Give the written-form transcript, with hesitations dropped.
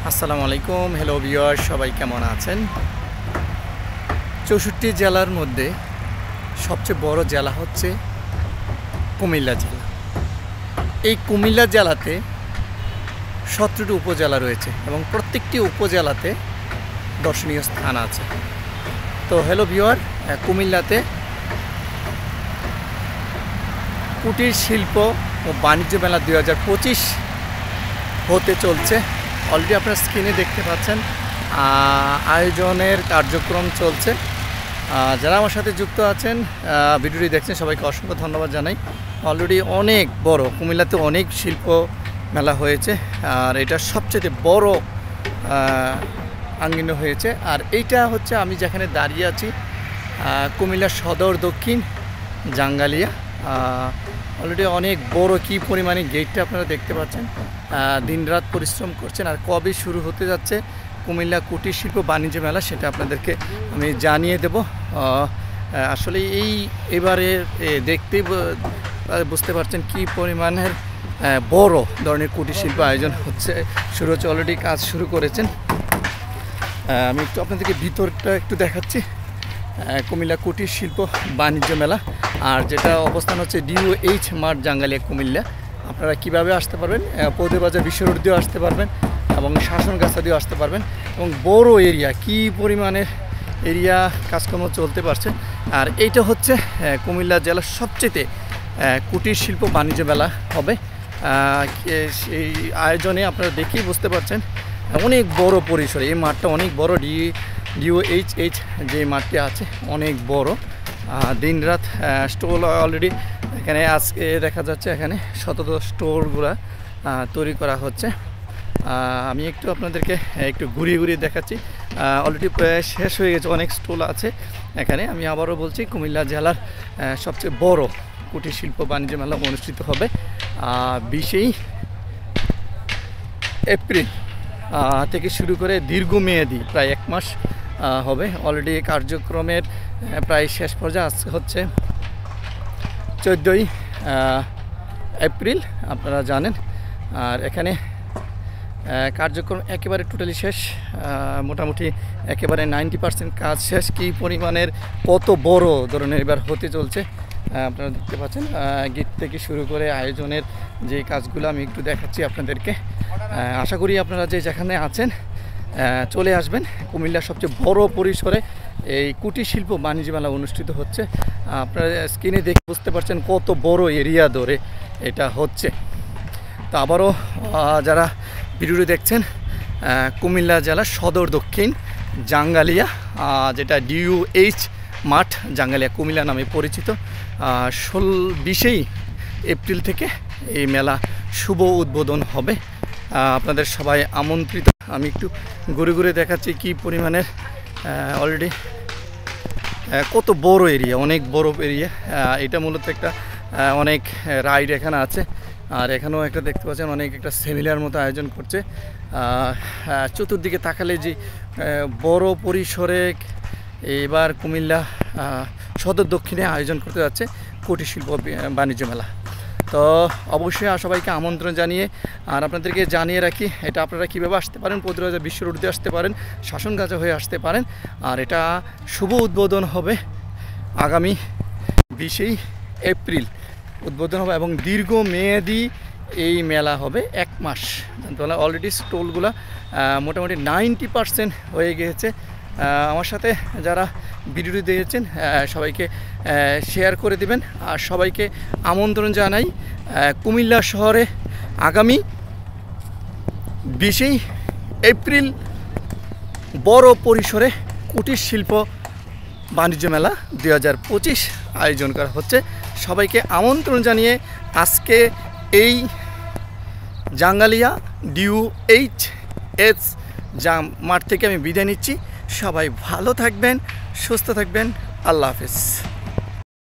আসসালামু আলাইকুম, hello viewer, সবাই কেমন আছেন? 64 জেলার মধ্যে সবচেয়ে বড় জেলা হচ্ছে কুমিল্লা জেলা। এই কুমিল্লা জেলাতে 17টি উপজেলা রয়েছে এবং প্রত্যেকটি উপজেলাতে দর্শনীয় স্থান আছে। তো হ্যালো ভিউয়ার, কুমিল্লাতে কুটির শিল্প ও বাণিজ্য মেলা 2025 হতে চলছে। অলরেডি আপনার স্ক্রিনে দেখতে পাচ্ছেন আয়োজনের কার্যক্রম চলছে। যারা আমার সাথে যুক্ত আছেন, ভিডিওটি দেখছেন, সবাইকে অসংখ্য ধন্যবাদ জানাই। অলরেডি অনেক বড়, কুমিল্লাতে অনেক শিল্প মেলা হয়েছে আর এটা সবচেয়ে বড় আঙ্গিন্য হয়েছে। আর এইটা হচ্ছে আমি যেখানে দাঁড়িয়ে আছি, কুমিল্লা সদর দক্ষিণ জাঙ্গালিয়া। অলরেডি অনেক বড় কি পরিমাণে গেটটা আপনারা দেখতে পাচ্ছেন। দিনরাত পরিশ্রম করছেন। আর কবে শুরু হতে যাচ্ছে কুমিল্লা কুটির শিল্প বাণিজ্য মেলা সেটা আপনাদেরকে আমি জানিয়ে দেব। আসলে এবারে দেখতেই বুঝতে পারছেন কি পরিমাণের বড় ধরনের কুটির শিল্প আয়োজন হচ্ছে, শুরু হচ্ছে, অলরেডি কাজ শুরু করেছেন। আমি একটু আপনাদেরকে ভিতরটা একটু দেখাচ্ছি। কুমিল্লা কুটির শিল্প বাণিজ্য মেলা, আর যেটা অবস্থান হচ্ছে DOH মাঠ জাঙ্গালিয়া কুমিল্লা। আপনারা কিভাবে আসতে পারবেন? পৌদেবাজার বিশ্ব রোড দিয়েও আসতে পারবেন এবং শাসনগাছা দিয়েও আসতে পারবেন। এবং বড় এরিয়া, কি পরিমাণের এরিয়া কাজকর্ম চলতে পারছে। আর এইটা হচ্ছে কুমিল্লা জেলার সবচেয়ে কুটির শিল্প বাণিজ্য মেলা হবে। সেই আয়োজনে আপনারা দেখেই বুঝতে পারছেন অনেক বড় পরিসরে এই মাঠটা, অনেক বড়। DOH যে মাঠটি আছে অনেক বড়। দিনরাত স্টল অলরেডি এখানে আজকে দেখা যাচ্ছে, এখানে শত স্টোরগুলা তৈরি করা হচ্ছে। আমি একটু আপনাদেরকে একটু ঘুরিয়ে দেখাচ্ছি। অলরেডি শেষ হয়ে গেছে, অনেক স্টল আছে এখানে। আমি আবারও বলছি, কুমিল্লা জেলার সবচেয়ে বড় কুটির শিল্প বাণিজ্য মেলা অনুষ্ঠিত হবে 20 এপ্রিল থেকে শুরু করে দীর্ঘমেয়াদী প্রায় 1 মাস হবে। অলরেডি কার্যক্রমের প্রায় শেষ পর্যায়ে হচ্ছে 14 এপ্রিল, আপনারা জানেন। আর এখানে কার্যক্রম একেবারে টোটালি শেষ, মোটামুটি একেবারে 90% কাজ শেষ। কী পরিমাণের কত বড় ধরনের এবার হতে চলছে আপনারা দেখতে পাচ্ছেন। গীত থেকে শুরু করে আয়োজনের যে কাজগুলো আমি একটু দেখাচ্ছি আপনাদেরকে। আশা করি আপনারা যেখানে আছেন চলে আসবেন। কুমিল্লার সবচেয়ে বড় পরিসরে এই কুটির শিল্প বাণিজ্য মেলা অনুষ্ঠিত হচ্ছে। আপনারা স্ক্রিনে দেখে বুঝতে পারছেন কত বড় এরিয়া ধরে এটা হচ্ছে। তো আবারও যারা ভিডিওটি দেখছেন, কুমিল্লা জেলার সদর দক্ষিণ জাঙ্গালিয়া, যেটা DOH মাঠ জাঙ্গালিয়া কুমিল্লা নামে পরিচিত, 20 এপ্রিল থেকে এই মেলা শুভ উদ্বোধন হবে। আপনাদের সবাই আমন্ত্রিত। আমি একটু ঘুরে দেখাচ্ছি কি পরিমাণের অলরেডি কত বড় এরিয়া, অনেক বড় এরিয়া। এটা মূলত একটা অনেক রাইড এখানে আছে। আর এখানেও একটা দেখতে পাচ্ছেন অনেক একটা সেমিনার মতো আয়োজন করছে। চতুর্দিকে তাকালে যে বড় পরিসরে এবার কুমিল্লা সদর দক্ষিণে আয়োজন করতে যাচ্ছে কুটির শিল্প বাণিজ্য মেলা। তো অবশ্যই সবাইকে আমন্ত্রণ জানিয়ে, আর আপনাদেরকে জানিয়ে রাখি, এটা আপনারা কীভাবে আসতে পারেন। পৌদেবাজার বিশ্ব রোড দিয়ে আসতে পারেন, শাসনগাছা হয়ে আসতে পারেন। আর এটা শুভ উদ্বোধন হবে আগামী 20 এপ্রিল উদ্বোধন হবে এবং দীর্ঘমেয়াদী এই মেলা হবে 1 মাস। অলরেডি স্টলগুলো মোটামুটি 90% হয়ে গিয়েছে। আমার সাথে যারা ভিডিওটি দিয়েছেন সবাইকে শেয়ার করে দিবেন। আর সবাইকে আমন্ত্রণ জানাই কুমিল্লা শহরে আগামী 20 এপ্রিল বড় পরিসরে কুটির শিল্প বাণিজ্য মেলা 2025 আয়োজন করা হচ্ছে। সবাইকে আমন্ত্রণ জানিয়ে আজকে এই জাঙ্গালিয়া DOH মাঠ থেকে আমি বিদায় নিচ্ছি। সবাই ভালো থাকবেন, সুস্থ থাকবেন। আল্লাহ হাফেজ।